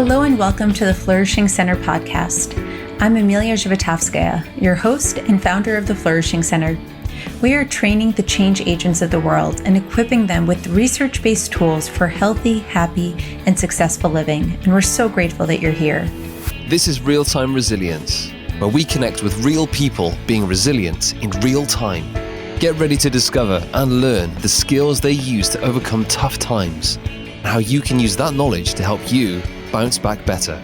Hello and welcome to the Flourishing Center podcast. I'm Emiliya Zhivotovskaya, your host and founder of the Flourishing Center. We are training the change agents of the world and equipping them with research-based tools for healthy, happy, and successful living. And we're so grateful that you're here. This is Real-Time Resilience, where we connect with real people being resilient in real time. Get ready to discover and learn the skills they use to overcome tough times and how you can use that knowledge to help you bounce back better.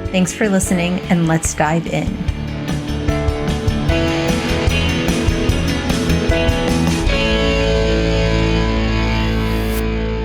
Thanks for listening, and let's dive in.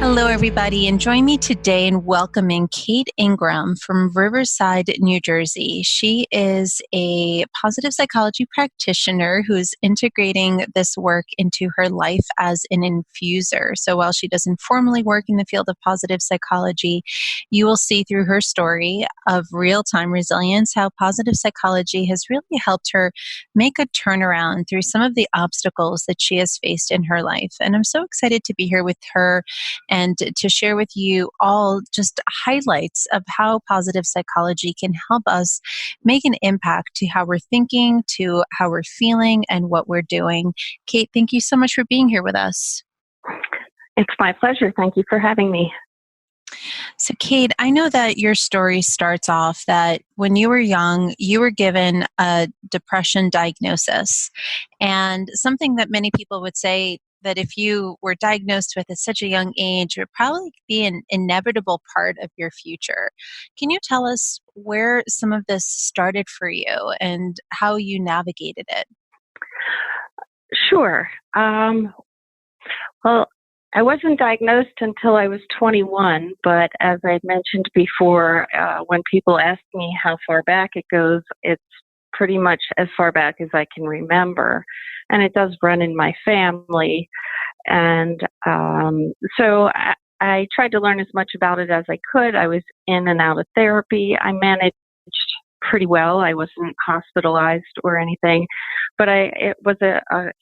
Hello, everybody, and join me today in welcoming Kate Ingram from Riverside, New Jersey. She is a positive psychology practitioner who is integrating this work into her life as an infuser. So while she doesn't formally work in the field of positive psychology, you will see through her story of real-time resilience how positive psychology has really helped her make a turnaround through some of the obstacles that she has faced in her life. And I'm so excited to be here with her and to share with you all just highlights of how positive psychology can help us make an impact to how we're thinking, to how we're feeling, and what we're doing. Kate, thank you so much for being here with us. It's my pleasure. Thank you for having me. So, Kate, I know that your story starts off that when you were young, you were given a depression diagnosis, and something that many people would say that if you were diagnosed with at such a young age, it would probably be an inevitable part of your future. Can you tell us where some of this started for you and how you navigated it? Sure. Well, I wasn't diagnosed until I was 21, but as I mentioned before, when people ask me how far back it goes, it's pretty much as far back as I can remember. And it does run in my family. And so I tried to learn as much about it as I could. I was in and out of therapy. I managed pretty well. I wasn't hospitalized or anything, but it was a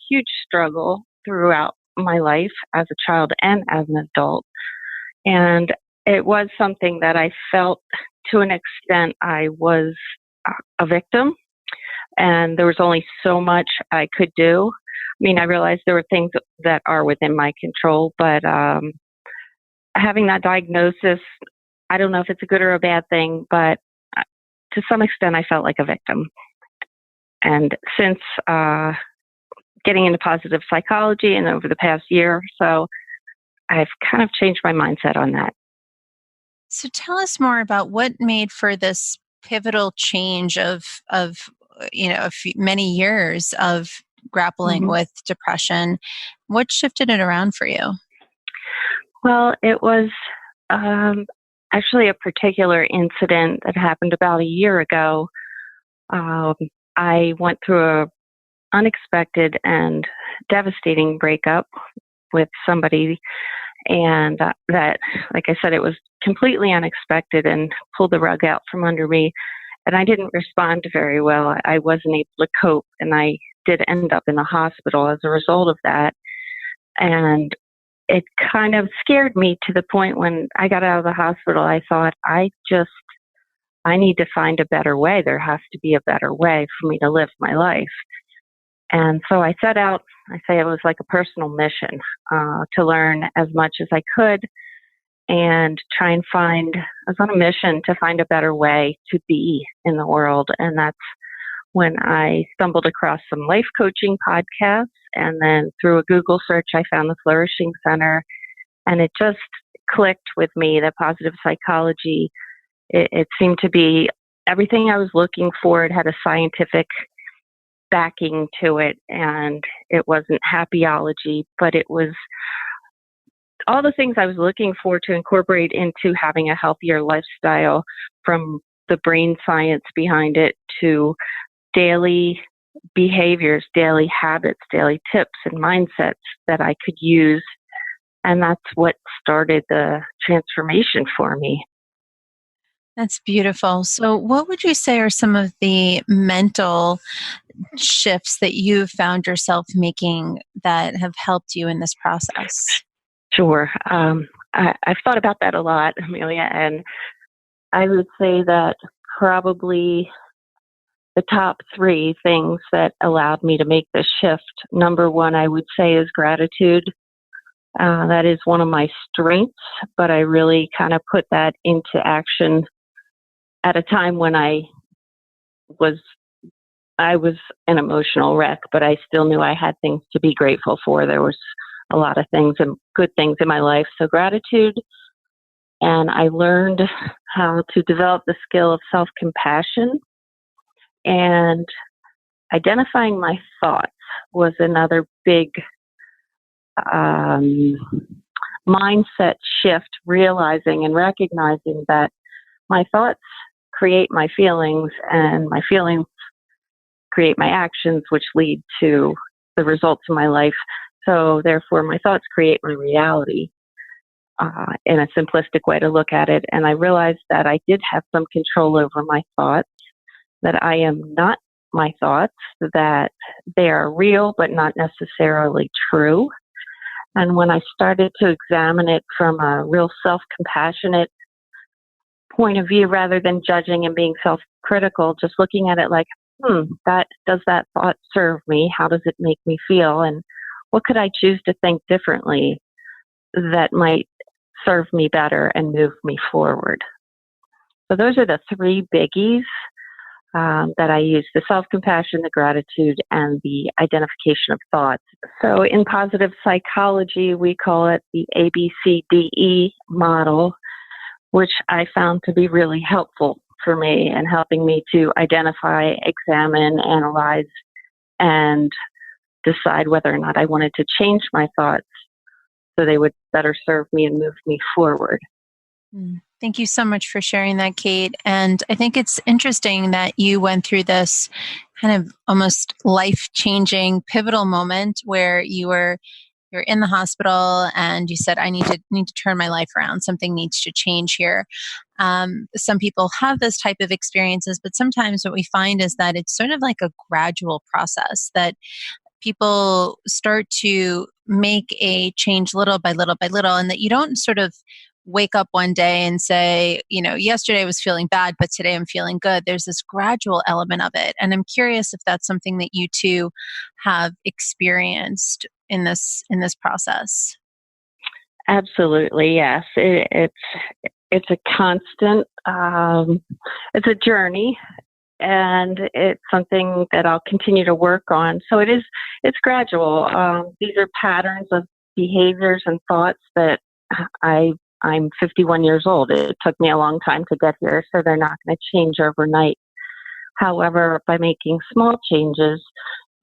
huge struggle throughout my life as a child and as an adult. And it was something that I felt to an extent I was a victim. And there was only so much I could do. I mean, I realized there were things that are within my control, but having that diagnosis, I don't know if it's a good or a bad thing, but to some extent, I felt like a victim. And since getting into positive psychology and over the past year or so, I've kind of changed my mindset on that. So tell us more about what made for this pivotal change of many years of grappling with depression. What shifted it around for you? Well, it was actually a particular incident that happened about a year ago. I went through an unexpected and devastating breakup with somebody, and that, like I said, it was completely unexpected and pulled the rug out from under me. And I didn't respond very well. I wasn't able to cope, and I did end up in the hospital as a result of that. And it kind of scared me to the point when I got out of the hospital, I thought, I need to find a better way. There has to be a better way for me to live my life. And so I set out, I say it was like a personal mission to learn as much as I could and try and I was on a mission to find a better way to be in the world. And that's when I stumbled across some life coaching podcasts. And then through a Google search, I found the Flourishing Center. And it just clicked with me that positive psychology, it seemed to be everything I was looking for. It had a scientific backing to it. And it wasn't happyology, but it was all the things I was looking for to incorporate into having a healthier lifestyle, from the brain science behind it to daily behaviors, daily habits, daily tips and mindsets that I could use. And that's what started the transformation for me. That's beautiful. So what would you say are some of the mental shifts that you've found yourself making that have helped you in this process? Sure. I've thought about that a lot, Emiliya, and I would say that probably the top three things that allowed me to make this shift. Number one, I would say, is gratitude. That is one of my strengths, but I really kind of put that into action at a time when was I was an emotional wreck, but I still knew I had things to be grateful for. There was a lot of things and good things in my life. So gratitude. And I learned how to develop the skill of self-compassion, and identifying my thoughts was another big mindset shift, realizing and recognizing that my thoughts create my feelings, and my feelings create my actions, which lead to the results in my life. So therefore, my thoughts create my reality, in a simplistic way to look at it. And I realized that I did have some control over my thoughts, that I am not my thoughts, that they are real but not necessarily true. And when I started to examine it from a real self-compassionate point of view, rather than judging and being self-critical, just looking at it like, does that thought serve me? How does it make me feel? And what could I choose to think differently that might serve me better and move me forward? So those are the three biggies that I use: the self-compassion, the gratitude, and the identification of thoughts. So in positive psychology, we call it the ABCDE model, which I found to be really helpful for me and helping me to identify, examine, analyze, and decide whether or not I wanted to change my thoughts so they would better serve me and move me forward. Thank you so much for sharing that, Kate. And I think it's interesting that you went through this kind of almost life-changing pivotal moment where you're in the hospital and you said, I need to turn my life around. Something needs to change here. Some people have this type of experiences, but sometimes what we find is that it's sort of like a gradual process, that people start to make a change little by little by little, and that you don't sort of wake up one day and say, yesterday I was feeling bad, but today I'm feeling good. There's this gradual element of it. And I'm curious if that's something that you two have experienced in this process. Absolutely, yes. It's a constant, it's a journey, and it's something that I'll continue to work on. So it's gradual. These are patterns of behaviors and thoughts that I'm 51 years old. It took me a long time to get here, so they're not going to change overnight. However, by making small changes,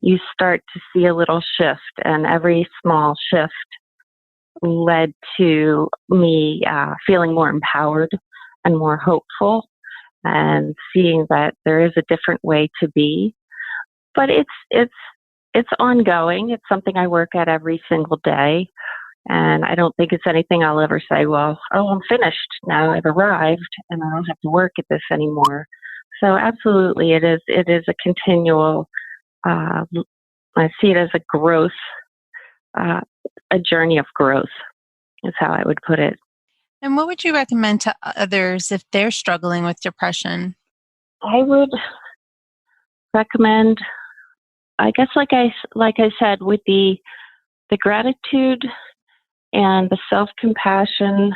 you start to see a little shift, and every small shift led to me feeling more empowered and more hopeful, and seeing that there is a different way to be. But it's ongoing. It's something I work at every single day. And I don't think it's anything I'll ever say, well, I'm finished now. I've arrived and I don't have to work at this anymore. So absolutely, it is a continual, I see it as a growth, a journey of growth is how I would put it. And what would you recommend to others if they're struggling with depression? I would recommend, I guess, like I said, with the gratitude and the self-compassion,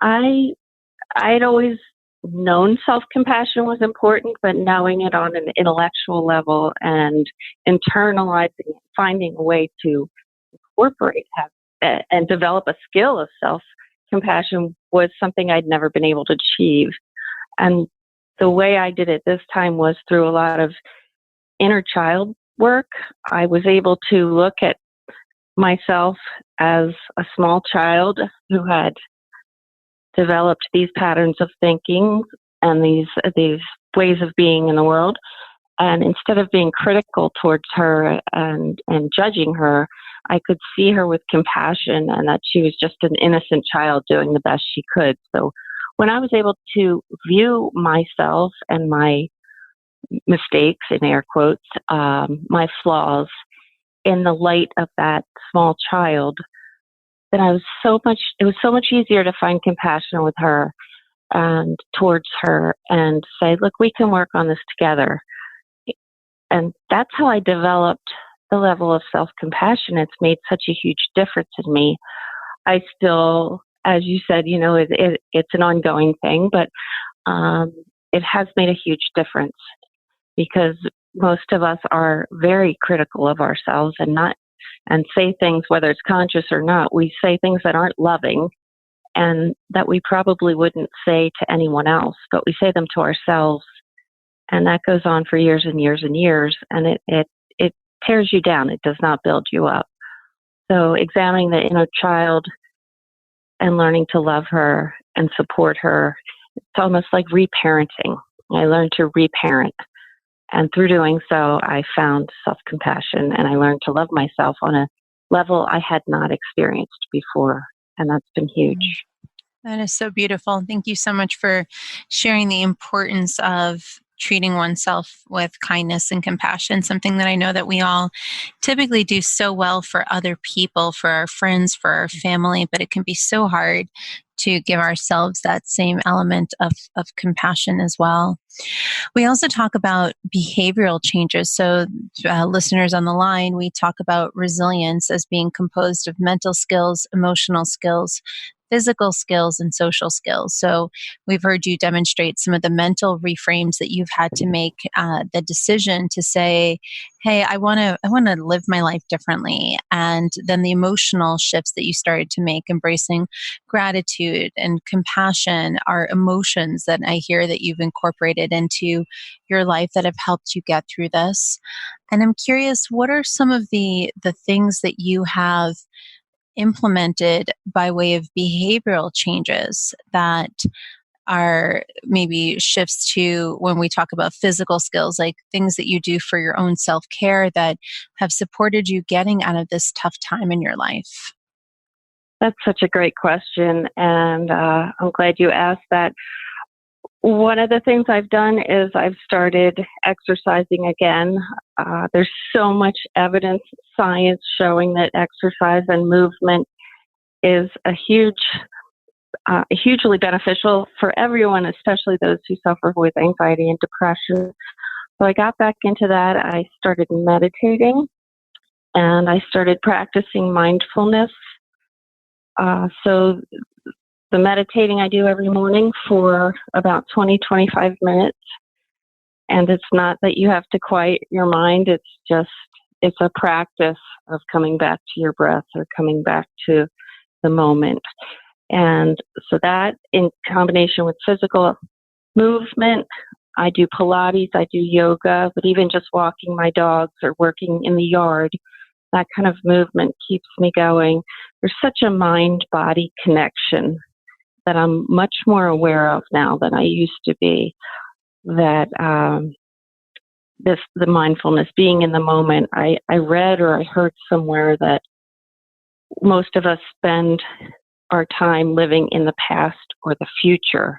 I'd always known self-compassion was important, but knowing it on an intellectual level and internalizing it, finding a way to incorporate and develop a skill of self-compassion was something I'd never been able to achieve. And the way I did it this time was through a lot of inner child work. I was able to look at myself as a small child who had developed these patterns of thinking and these ways of being in the world. And instead of being critical towards her and judging her, I could see her with compassion, and that she was just an innocent child doing the best she could. So when I was able to view myself and my mistakes, in air quotes, my flaws, in the light of that small child, then it was so much easier to find compassion with her. and towards her and say, look, we can work on this together. And that's how I developed the level of self-compassion. It's made such a huge difference in me. I still, as you said, it's an ongoing thing, but it has made a huge difference because most of us are very critical of ourselves and say things, whether it's conscious or not, we say things that aren't loving and that we probably wouldn't say to anyone else, but we say them to ourselves. And that goes on for years and years and years, and it tears you down. It does not build you up. So examining the inner child and learning to love her and support her, it's almost like reparenting. I learned to reparent. And through doing so, I found self-compassion, and I learned to love myself on a level I had not experienced before. And that's been huge. That is so beautiful. Thank you so much for sharing the importance of treating oneself with kindness and compassion, something that I know that we all typically do so well for other people, for our friends, for our family, but it can be so hard to give ourselves that same element of compassion as well. We also talk about behavioral changes. So, listeners on the line, we talk about resilience as being composed of mental skills, emotional skills, physical skills, and social skills. So we've heard you demonstrate some of the mental reframes that you've had to make, the decision to say, hey, I want to live my life differently. And then the emotional shifts that you started to make, embracing gratitude and compassion are emotions that I hear that you've incorporated into your life that have helped you get through this. And I'm curious, what are some of the things that you have implemented by way of behavioral changes that are maybe shifts to when we talk about physical skills, like things that you do for your own self-care that have supported you getting out of this tough time in your life? That's such a great question, and I'm glad you asked that. One of the things I've done is I've started exercising again. There's so much evidence, science showing that exercise and movement is hugely beneficial for everyone, especially those who suffer with anxiety and depression. So I got back into that. I started meditating and I started practicing mindfulness. So the meditating I do every morning for about 20-25 minutes. And it's not that you have to quiet your mind. It's a practice of coming back to your breath or coming back to the moment. And so that in combination with physical movement, I do Pilates, I do yoga, but even just walking my dogs or working in the yard, that kind of movement keeps me going. There's such a mind-body connection that I'm much more aware of now than I used to be, that the mindfulness, being in the moment. I read or I heard somewhere that most of us spend our time living in the past or the future,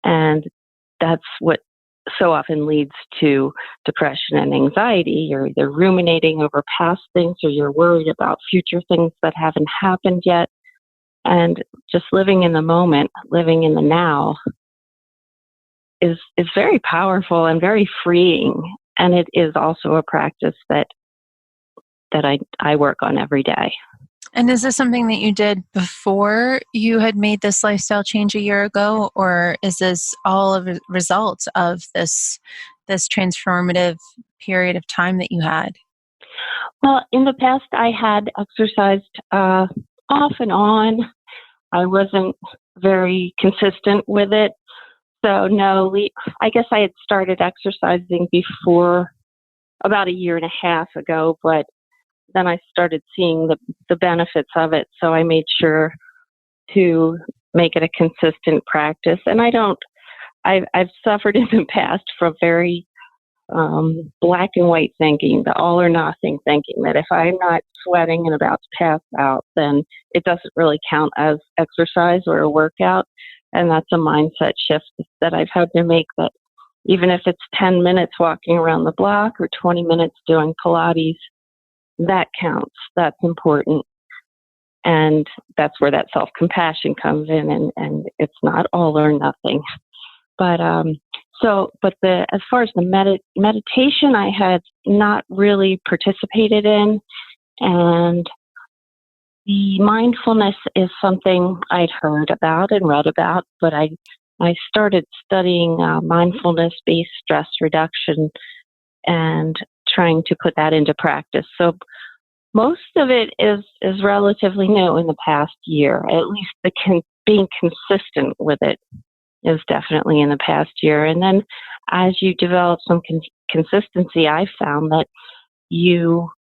and that's what so often leads to depression and anxiety. You're either ruminating over past things or you're worried about future things that haven't happened yet. And just living in the moment, living in the now is very powerful and very freeing. And it is also a practice that I work on every day. And is this something that you did before you had made this lifestyle change a year ago, or is this all a result of this transformative period of time that you had? Well, in the past, I had exercised off and on. I wasn't very consistent with it. So no, I guess I had started exercising before about a year and a half ago, but then I started seeing the benefits of it. So I made sure to make it a consistent practice. And I've suffered in the past from very black and white thinking, the all or nothing thinking, that if I'm not sweating and about to pass out, then it doesn't really count as exercise or a workout. And that's a mindset shift that I've had to make, that even if it's 10 minutes walking around the block or 20 minutes doing Pilates, that counts. That's important. And that's where that self-compassion comes in, and it's not all or nothing. But as far as the meditation, I had not really participated in, and the mindfulness is something I'd heard about and read about, but I started studying mindfulness-based stress reduction and trying to put that into practice. So most of it is relatively new in the past year. At least being consistent with it is definitely in the past year. And then as you develop some consistency, I found that your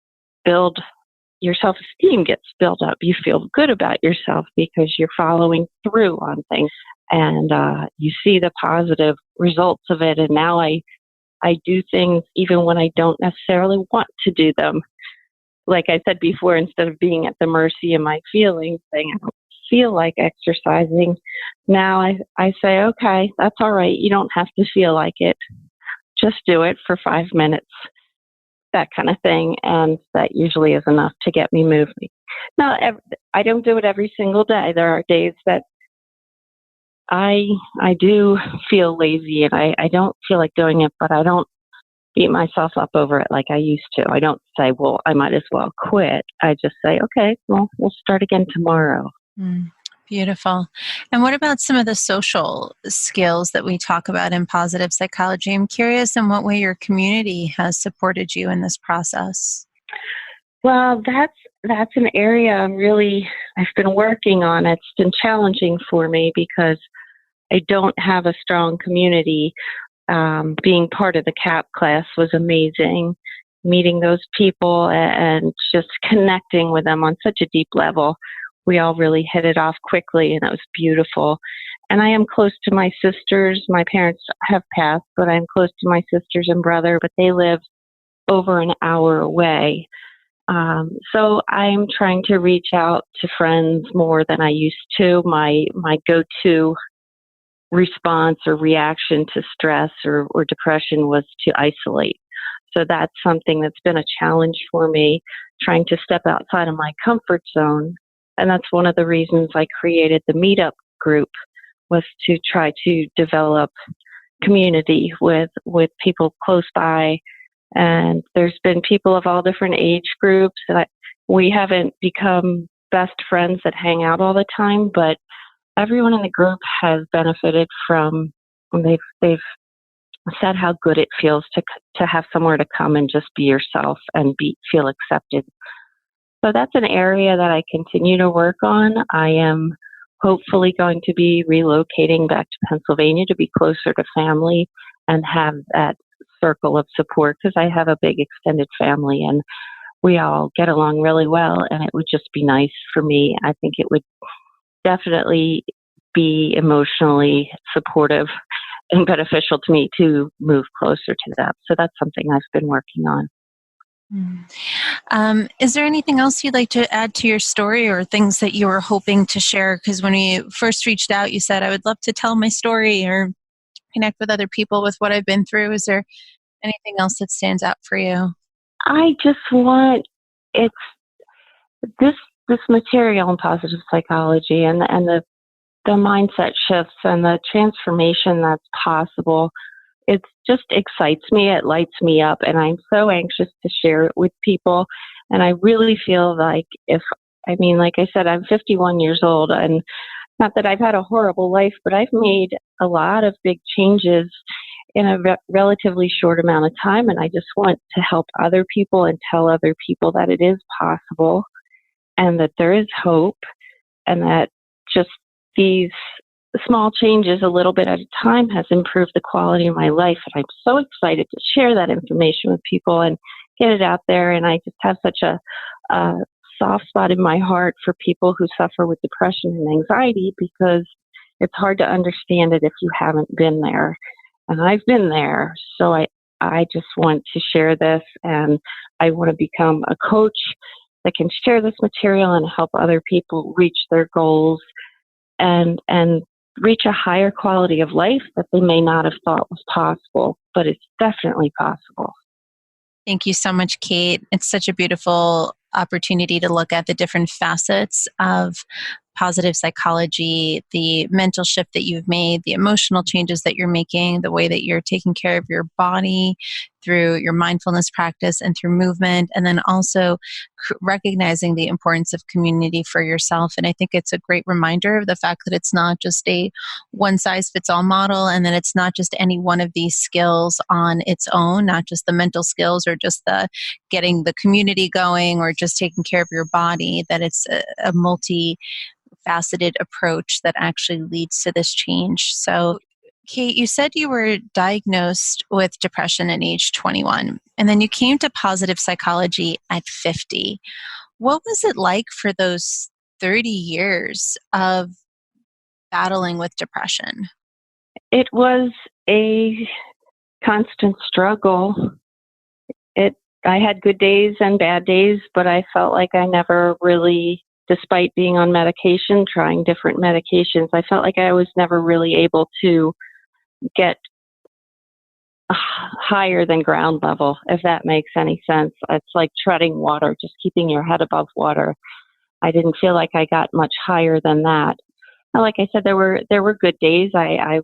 self-esteem gets built up. You feel good about yourself because you're following through on things, and you see the positive results of it. And now I do things even when I don't necessarily want to do them. Like I said before, instead of being at the mercy of my feelings, saying I don't feel like exercising, now I say, okay, that's all right. You don't have to feel like it. Just do it for 5 minutes, that kind of thing. And that usually is enough to get me moving. Now, I don't do it every single day. There are days that I do feel lazy and I don't feel like doing it, but I don't beat myself up over it like I used to. I don't say, well, I might as well quit. I just say, okay, well, we'll start again tomorrow. Beautiful. And what about some of the social skills that we talk about in positive psychology? I'm curious in what way your community has supported you in this process. Well, that's an area I've been working on. It's been challenging for me because I don't have a strong community. Being part of the CAP class was amazing. Meeting those people and just connecting with them on such a deep level. We all really hit it off quickly, and it was beautiful. And I am close to my sisters. My parents have passed, but I'm close to my sisters and brother, but they live over an hour away. So I'm trying to reach out to friends more than I used to. My go-to response or reaction to stress or depression was to isolate. So that's something that's been a challenge for me, trying to step outside of my comfort zone. And that's one of the reasons I created the meetup group, was to try to develop community with people close by. And there's been people of all different age groups. And we haven't become best friends that hang out all the time, but everyone in the group has benefited from, they've said how good it feels to have somewhere to come and just be yourself and feel accepted. So that's an area that I continue to work on. I am hopefully going to be relocating back to Pennsylvania to be closer to family and have that circle of support, because I have a big extended family and we all get along really well, and it would just be nice for me. I think it would definitely be emotionally supportive and beneficial to me to move closer to them. So that's something I've been working on. Is there anything else you'd like to add to your story, or things that you were hoping to share? Because when you first reached out, you said, I would love to tell my story or connect with other people with what I've been through. Is there anything else that stands out for you? I just want this material in positive psychology and the mindset shifts and the transformation that's possible. It just excites me. It lights me up, and I'm so anxious to share it with people. And I really feel like like I said, I'm 51 years old, and not that I've had a horrible life, but I've made a lot of big changes in a relatively short amount of time. And I just want to help other people and tell other people that it is possible and that there is hope, and that just these small changes a little bit at a time has improved the quality of my life. And I'm so excited to share that information with people and get it out there. And I just have such a soft spot in my heart for people who suffer with depression and anxiety, because it's hard to understand it if you haven't been there. And I've been there. So I just want to share this, and I want to become a coach that can share this material and help other people reach their goals and reach a higher quality of life that they may not have thought was possible, but it's definitely possible. Thank you so much, Kate. It's such a beautiful opportunity to look at the different facets of positive psychology, the mental shift that you've made, the emotional changes that you're making, the way that you're taking care of your body through your mindfulness practice and through movement, and then also recognizing the importance of community for yourself. And I think it's a great reminder of the fact that it's not just a one size fits all model, and that it's not just any one of these skills on its own, not just the mental skills or just the getting the community going or just taking care of your body, that it's a multi-faceted approach that actually leads to this change. So, Kate, you said you were diagnosed with depression at age 21, and then you came to positive psychology at 50. What was it like for those 30 years of battling with depression? It was a constant struggle. I had good days and bad days, but I felt like I never really, despite being on medication, trying different medications, I felt like I was never really able to get higher than ground level, if that makes any sense. It's like treading water, just keeping your head above water. I didn't feel like I got much higher than that. Now, like I said, there were good days. I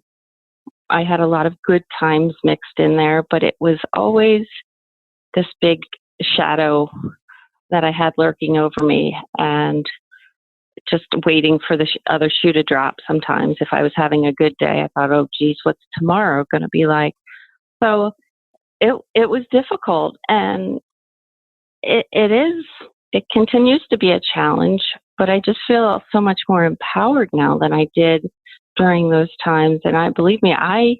had a lot of good times mixed in there, but it was always this big shadow that I had lurking over me, and just waiting for the other shoe to drop. Sometimes if I was having a good day, I thought, oh geez, what's tomorrow going to be like? So it was difficult, and it continues to be a challenge, but I just feel so much more empowered now than I did during those times. And believe me, I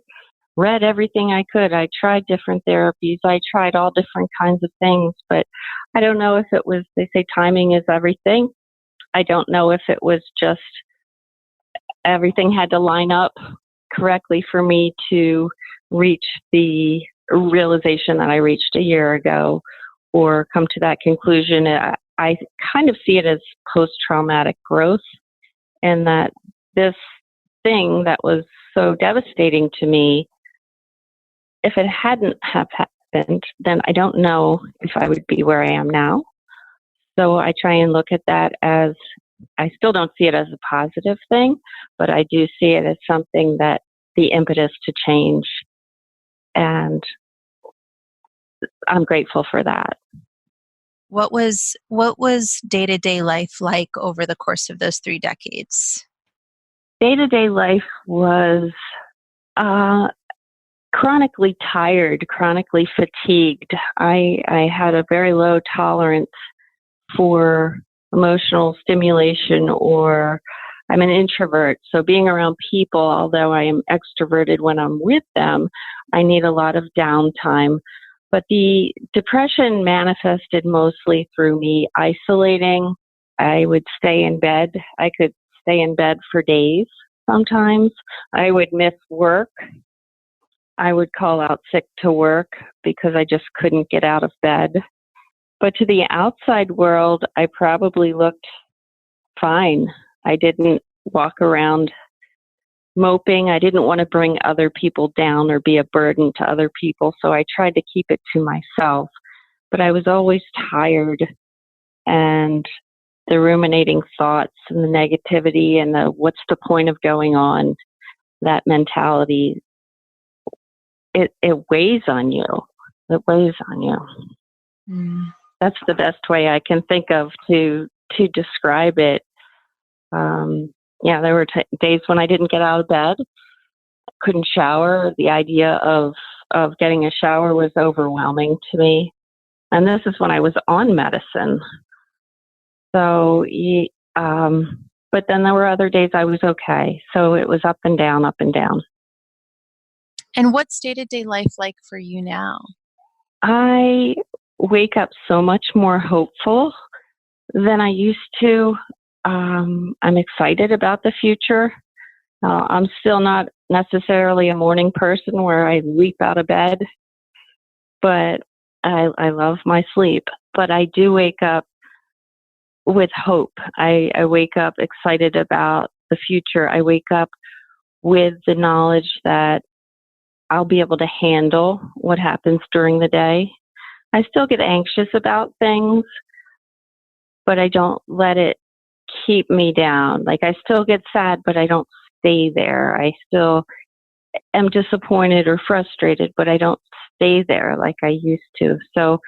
read everything I could. I tried different therapies. I tried all different kinds of things, but I don't know if it was, they say timing is everything. I don't know if it was just everything had to line up correctly for me to reach the realization that I reached a year ago, or come to that conclusion. I kind of see it as post-traumatic growth, and that this thing that was so devastating to me, if it hadn't have happened, then I don't know if I would be where I am now. So I try and look at that as, I still don't see it as a positive thing, but I do see it as something that the impetus to change. And I'm grateful for that. What was day-to-day life like over the course of those 3 decades? Day-to-day life was chronically tired, chronically fatigued. I had a very low tolerance for emotional stimulation, or I'm an introvert. So being around people, although I am extroverted when I'm with them, I need a lot of downtime. But the depression manifested mostly through me isolating. I would stay in bed. I could stay in bed for days sometimes. I would miss work. I would call out sick to work because I just couldn't get out of bed. But to the outside world, I probably looked fine. I didn't walk around moping. I didn't want to bring other people down or be a burden to other people, so I tried to keep it to myself. But I was always tired, and the ruminating thoughts and the negativity and the what's the point of going on, that mentality, it weighs on you. It weighs on you. Mm. That's the best way I can think of to describe it. There were days when I didn't get out of bed, couldn't shower. The idea of getting a shower was overwhelming to me. And this is when I was on medicine. So, but then there were other days I was okay. So it was up and down, up and down. And what's day-to-day life like for you now? I wake up so much more hopeful than I used to. I'm excited about the future. I'm still not necessarily a morning person where I leap out of bed, but I love my sleep. But I do wake up with hope. I wake up excited about the future. I wake up with the knowledge that I'll be able to handle what happens during the day. I still get anxious about things, but I don't let it keep me down. Like, I still get sad, but I don't stay there. I still am disappointed or frustrated, but I don't stay there like I used to. So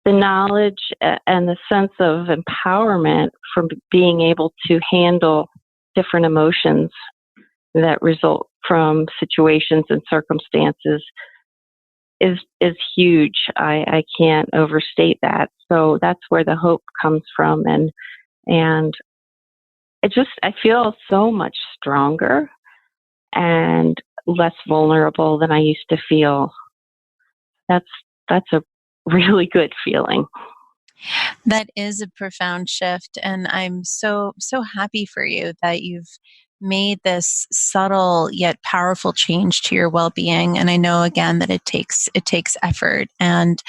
the knowledge and the sense of empowerment from being able to handle different emotions that result from situations and circumstances is huge. I can't overstate that. So that's where the hope comes from, and I feel so much stronger and less vulnerable than I used to feel. That's a really good feeling. That is a profound shift. And I'm so happy for you that you've made this subtle yet powerful change to your well-being. And I know again that it takes effort, and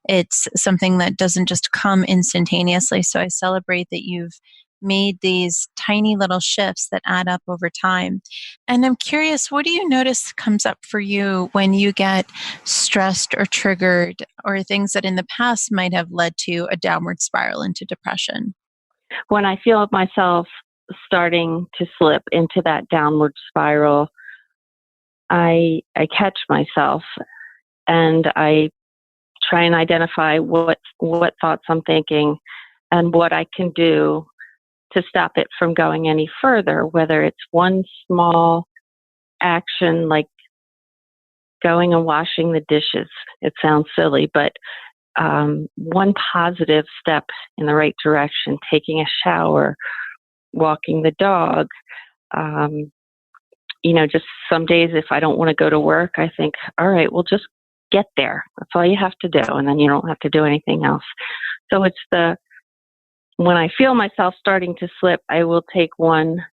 it's something that doesn't just come instantaneously. So I celebrate that you've made these tiny little shifts that add up over time. And I'm curious, what do you notice comes up for you when you get stressed or triggered, or things that in the past might have led to a downward spiral into depression? When I feel myself starting to slip into that downward spiral, I catch myself and I try and identify what thoughts I'm thinking and what I can do to stop it from going any further, whether it's one small action like going and washing the dishes. It sounds silly, but one positive step in the right direction, taking a shower, walking the dog. Just some days if I don't want to go to work, I think, all right, well, just get there. That's all you have to do. And then you don't have to do anything else. So when I feel myself starting to slip, I will take one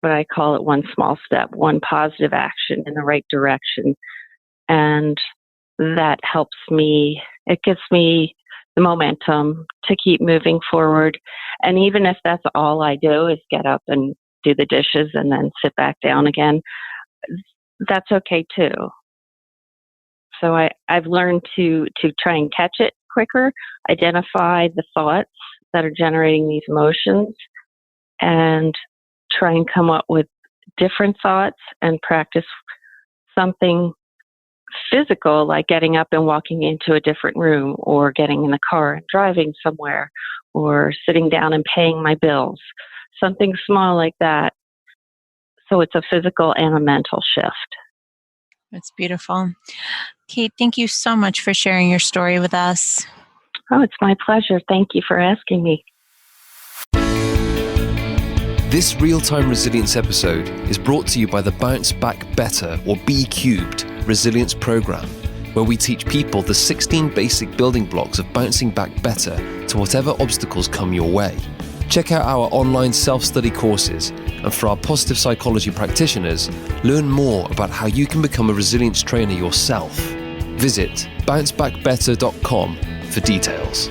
small step, one positive action in the right direction. And that helps me. It gives me the momentum to keep moving forward. And even if that's all I do is get up and do the dishes and then sit back down again, that's okay too. So I've learned to try and catch it quicker, identify the thoughts that are generating these emotions, and try and come up with different thoughts and practice something physical, like getting up and walking into a different room, or getting in the car and driving somewhere, or sitting down and paying my bills. Something small like that. So it's a physical and a mental shift. That's beautiful. Kate, thank you so much for sharing your story with us. Oh, it's my pleasure. Thank you for asking me. This real-time resilience episode is brought to you by the Bounce Back Better, or B Cubed, resilience program, where we teach people the 16 basic building blocks of bouncing back better to whatever obstacles come your way. Check out our online self-study courses, and for our positive psychology practitioners, learn more about how you can become a resilience trainer yourself. Visit bouncebackbetter.com for details.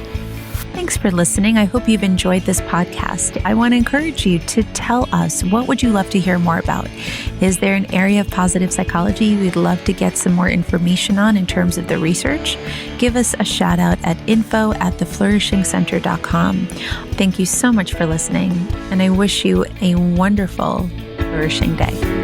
Thanks for listening. I hope you've enjoyed this podcast. I want to encourage you to tell us, what would you love to hear more about? Is there an area of positive psychology we'd love to get some more information on in terms of the research? Give us a shout out at info@theflourishingcenter.com. Thank you so much for listening, and I wish you a wonderful flourishing day.